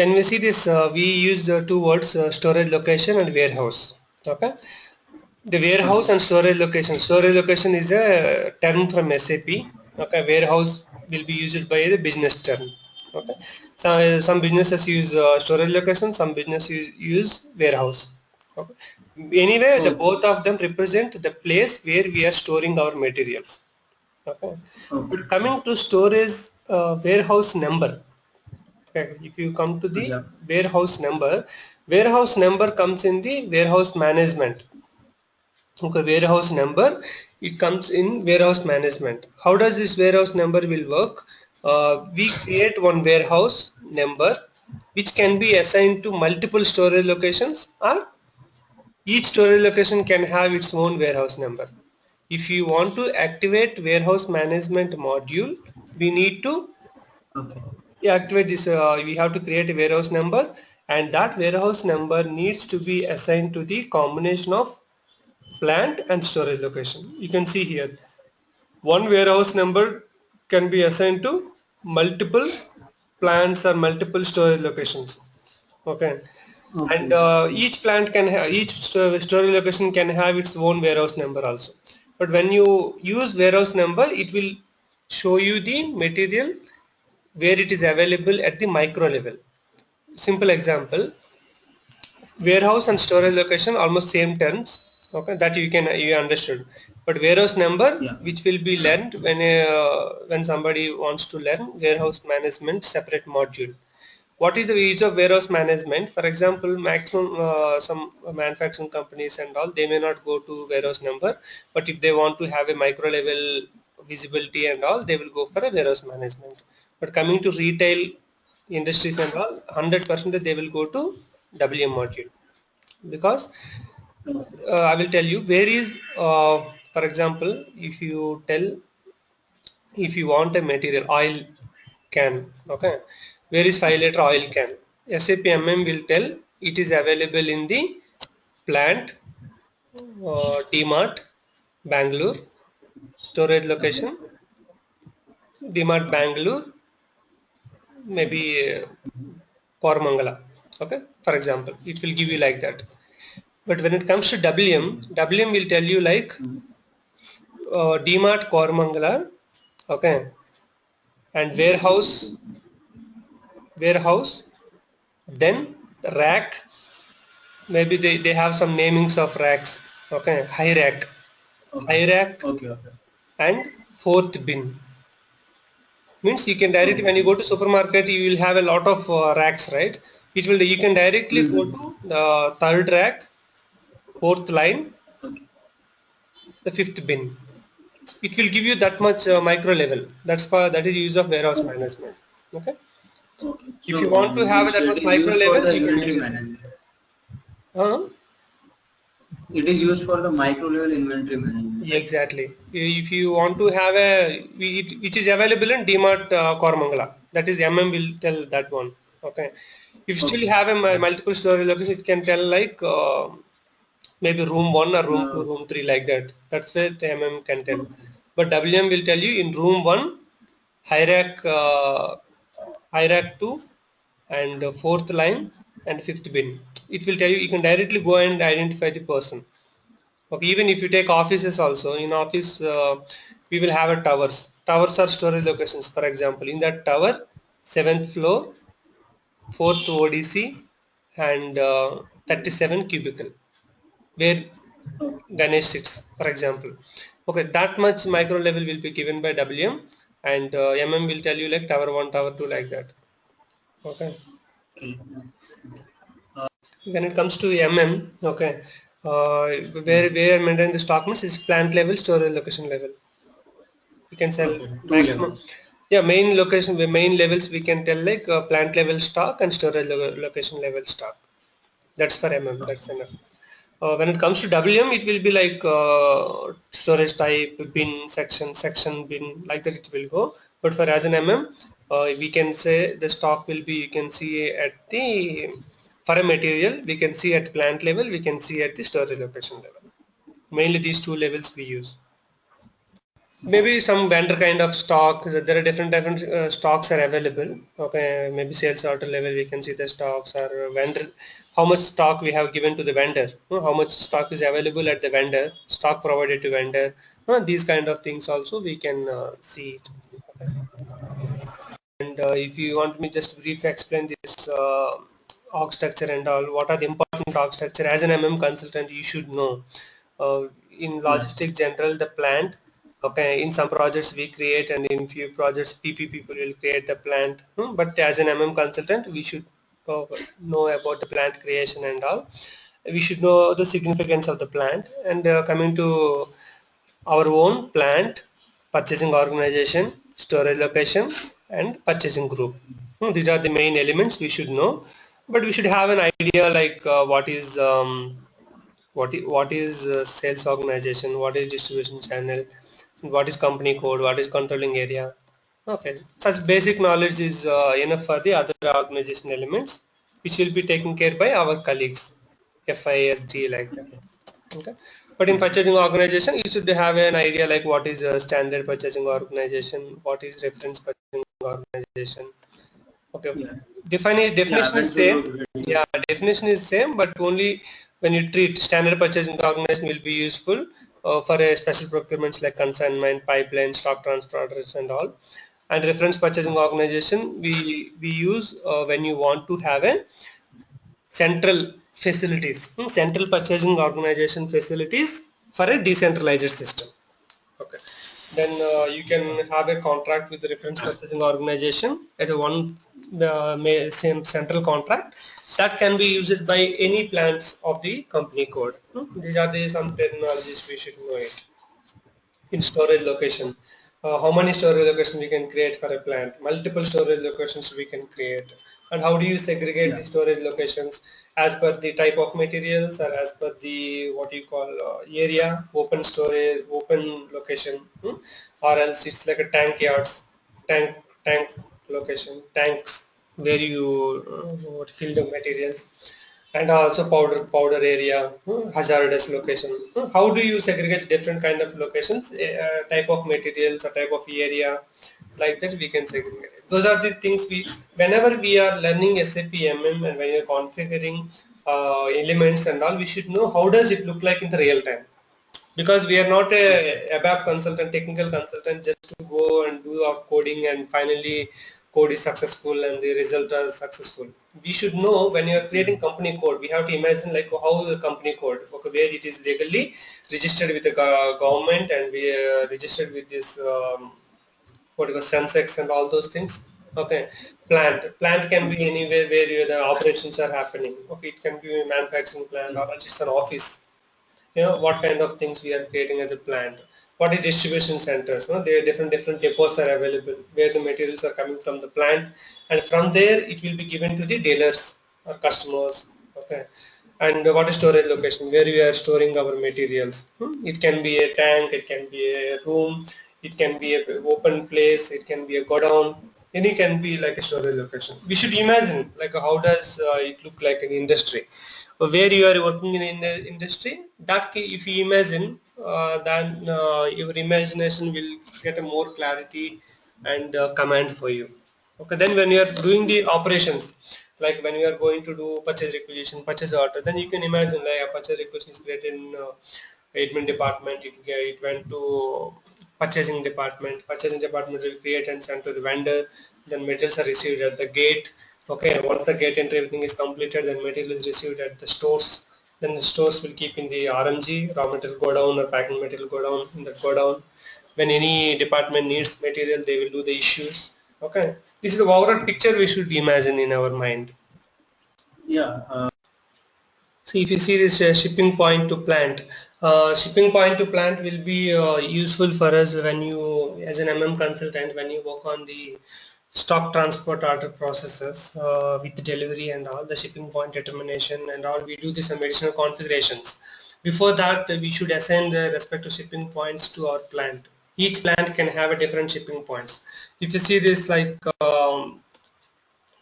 when we see this, we use the two words, storage location and warehouse. Okay, the warehouse and storage location. Storage location is a term from SAP. Okay, warehouse will be used by the business term. Okay, so some businesses use storage location, some businesses use warehouse. Okay. Anyway, the both of them represent the place where we are storing our materials. Okay. But coming to storage warehouse number. Okay. If you come to the warehouse number comes in the warehouse management. Okay, warehouse number, it comes in warehouse management. How does this warehouse number will work? We create one warehouse number which can be assigned to multiple storage locations, or each storage location can have its own warehouse number. If you want to activate warehouse management module, we need to activate this. We have to create a warehouse number, and that warehouse number needs to be assigned to the combination of plant and storage location. You can see here one warehouse number can be assigned to multiple plants or multiple storage locations. Okay, and each plant can have, each storage location can have its own warehouse number also. But when you use warehouse number, it will show you the material where it is available at the micro level. Simple example, warehouse and storage location almost same terms. Okay, that you understood. But warehouse number, which will be learned when somebody wants to learn warehouse management separate module. What is the use of warehouse management? For example, maximum some manufacturing companies and all, they may not go to warehouse number, but if they want to have a micro level visibility and all, they will go for a warehouse management. But coming to retail industries and all, 100% they will go to WM module, because I will tell you where is for example, if you want a material oil can, okay, where is 5 liter oil can? SAP MM will tell it is available in the plant, DMart Bangalore, storage location DMart Bangalore, maybe Koramangala. Okay, for example, it will give you like that. But when it comes to WM will tell you like DMart Koramangala, okay, and warehouse, then rack, maybe they have some namings of racks, okay, high rack, and fourth bin. Means you can directly, when you go to supermarket, you will have a lot of racks, right? You can directly go to the third rack, fourth line, the fifth bin. It will give you that much micro level. That is use of warehouse management. Okay. If you want to have that much micro level, you can use it. It is used for the micro level inventory management. Exactly. If you want to have which is available in DMart Koramangala, that is MM will tell that one. Okay. If you still have a multiple storage location, it can tell like maybe room 1 or room 2, room 3 like that. That's where the MM can tell. But WM will tell you in room 1, high rack 2, and fourth line and fifth bin. It will tell you can go and identify the person. Okay, even if you take offices also, in office we will have a towers. Towers are storage locations. For example, in that tower, 7th floor, 4th ODC, and 37 cubicle, where Ganesh sits, for example. Okay, that much micro level will be given by WM, and MM will tell you like tower 1, tower 2, like that. Okay. When it comes to MM, okay, where maintain the stock means is plant level, storage location level. We can sell maximum. Yeah, main location, the main levels we can tell like plant level stock and storage location level stock. That's for MM. That's enough. When it comes to WM, it will be like storage type, bin, section, bin, like that it will go. But for as an MM, we can say the stock will be, you can see at the, for a material, we can see at plant level, we can see at the storage location level. Mainly these two levels we use. maybe some vendor kind of stock. There are different stocks are available. Okay, maybe sales order level we can see the stocks or vendor, how much stock we have given to the vendor, how much stock is available at the vendor, stock provided to vendor. These kind of things also we can see it. Okay. And if you want me just brief explain this org structure and all, what are the important org structure as an consultant you should know. In Yeah. logistics general, the plant, okay, in some projects we create and in few projects PP people will create the plant. But as an consultant we should know about the plant creation and all. We should know the significance of the plant. And coming to our own plant, purchasing organization, storage location, and purchasing group. These are the main elements we should know, but we should have an idea like what is sales organization, what is distribution channel, what is company code, what is controlling area. Okay, such basic knowledge is enough for the other organization elements, which will be taken care by our colleagues, FISD like that. Okay, but in purchasing organization, you should have an idea like what is a standard purchasing organization, what is reference purchasing organization. Okay, Yeah. Yeah. I definition is went through same. those already. Yeah, definition is same, but only when you treat standard purchasing organization will be useful for a special procurements like consignment, pipeline, stock transfer orders, and all. And reference purchasing organization we use when you want to have a central facilities, central purchasing organization facilities for a decentralized system. Okay. Then you can have a contract with the reference purchasing organization as a one same central contract that can be used by any plants of the company code. These are the some terminologies we should know it. In storage location, how many storage locations we can create for a plant, multiple storage locations we can create, and how do you segregate Yeah. the storage locations as per the type of materials or as per the what you call area, open storage, open location, or else it's like a tank yards, tank tank location, tanks where you fill the materials, and also powder area, hazardous location. How do you segregate different kind of locations, type of materials or type of area, like that we can segregate it. Those are the things we, whenever we are learning SAP MM and when you're configuring elements and all, we should know how does it look like in the real time, because we are not a ABAP consultant, technical consultant, just to go and do our coding and finally code is successful and the result are successful. We should know when you are creating company code, we have to imagine like how the company code, okay, where it is legally registered with the government and we registered with this what you call Sensex and all those things. Okay, plant can be anywhere where the operations are happening. Okay, it can be a manufacturing plant or just an office, what kind of things we are creating as a plant, what is distribution centers, there are different depots are available where the materials are coming from the plant, and from there it will be given to the dealers or customers. Okay, and what is storage location, where we are storing our materials. It can be a tank, it can be a room, it can be a open place, it can be a godown, any can be like a storage location. We should imagine like how does it look like in industry, where you are working in the industry. If you imagine, then your imagination will get a more clarity and command for you. Okay, then when you are doing the operations, like when you are going to do purchase requisition, purchase order, then you can imagine like a purchase requisition is created in admin department, it went to purchasing department will create and send to the vendor, then materials are received at the gate. Okay, once the gate entry everything is completed, then material is received at the stores, then the stores will keep in the RMG, raw material go down or packing material go down in the go down. When any department needs material, they will do the issues. Okay, this is the overall picture we should imagine in our mind. Yeah. So if you see this shipping point to plant, shipping point to plant will be useful for us when you, as an consultant, when you work on the stock transport order processes with delivery and all, the shipping point determination and all, we do this some additional configurations. Before that, we should assign the respective shipping points to our plant. Each plant can have a different shipping points. If you see this like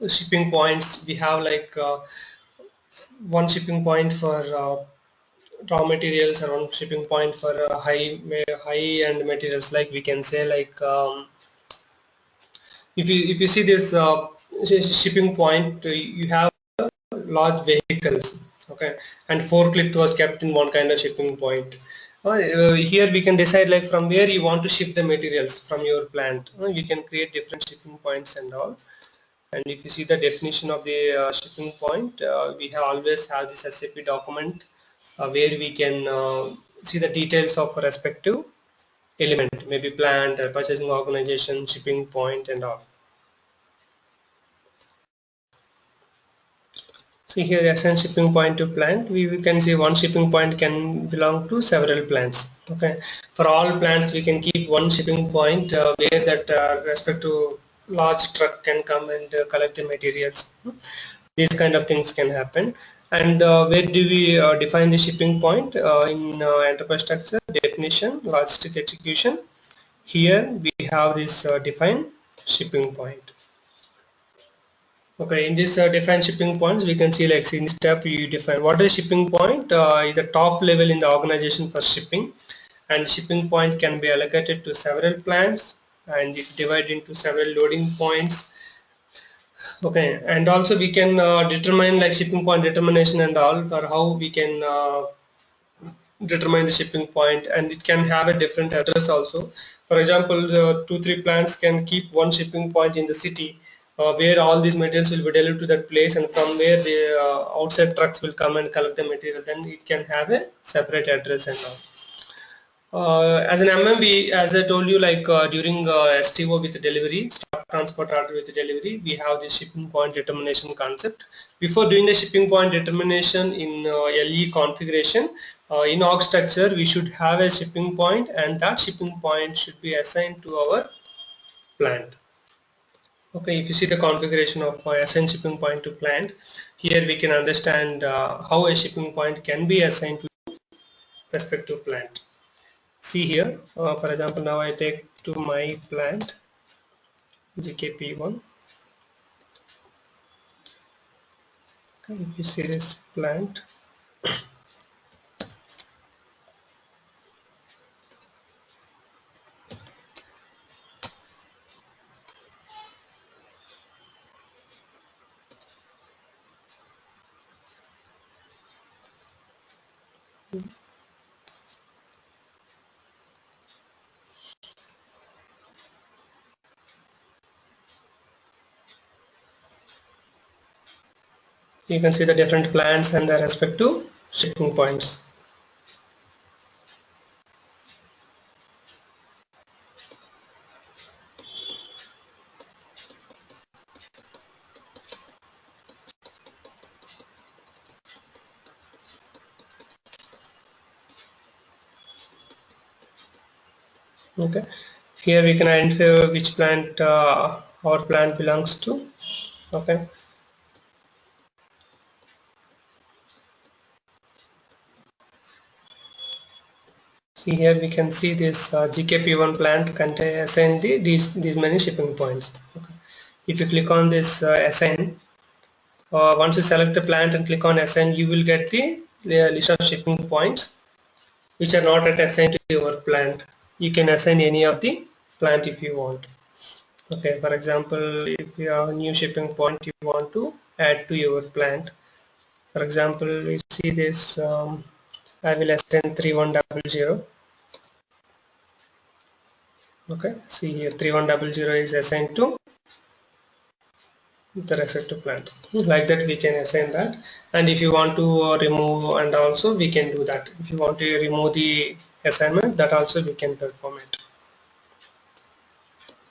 shipping points, we have like one shipping point for raw materials or one shipping point for high end materials, like we can say like if you see this shipping point, you have large vehicles, okay, and forklift was kept in one kind of shipping point. Here we can decide like from where you want to ship the materials from your plant. You can create different shipping points and all. And if you see the definition of the shipping point, we have always have this SAP document where we can see the details of respective element, maybe plant, purchasing organization, shipping point and all. See here, assign shipping point to plant. We can see one shipping point can belong to several plants. Okay, for all plants we can keep one shipping point where that respective large truck can come and collect the materials. These kind of things can happen. And where do we define the shipping point in enterprise structure? Definition, logistic execution. Here we have this define shipping point. Okay, in this define shipping points, we can see like in this step you define what is shipping point is the top level in the organization for shipping, and shipping point can be allocated to several plants and it divided into several loading points. Okay, and also we can determine like shipping point determination and all, for how we can determine the shipping point, and it can have a different address also. For example, 2-3 plants can keep one shipping point in the city where all these materials will be delivered to that place, and from where the outside trucks will come and collect the material, then it can have a separate address and all. As an MMB, as I told you, like during STO with delivery, stock transport order with delivery, we have the shipping point determination concept. Before doing the shipping point determination in LE configuration, in org structure, we should have a shipping point, and that shipping point should be assigned to our plant. Okay, if you see the configuration of assign shipping point to plant, here we can understand how a shipping point can be assigned to respective plant. See here, for example, now I take to my plant GKP1. Okay, if you see this plant, you can see the different plants and their respective shipping points. Okay, here we can identify which plant our plant belongs to. Okay, see here we can see this GKP1 plant contain assign these many shipping points. Okay, if you click on this assign, once you select the plant and click on assign, you will get the list of shipping points which are not yet assigned to your plant. You can assign any of the plant if you want. Okay, for example, if you have a new shipping point you want to add to your plant, for example, you see this, I will assign 3100. Okay, see here 3100 is assigned to the respective plant. Like that we can assign that, and if you want to remove, and also we can do that. If you want to remove the assignment, that also we can perform it.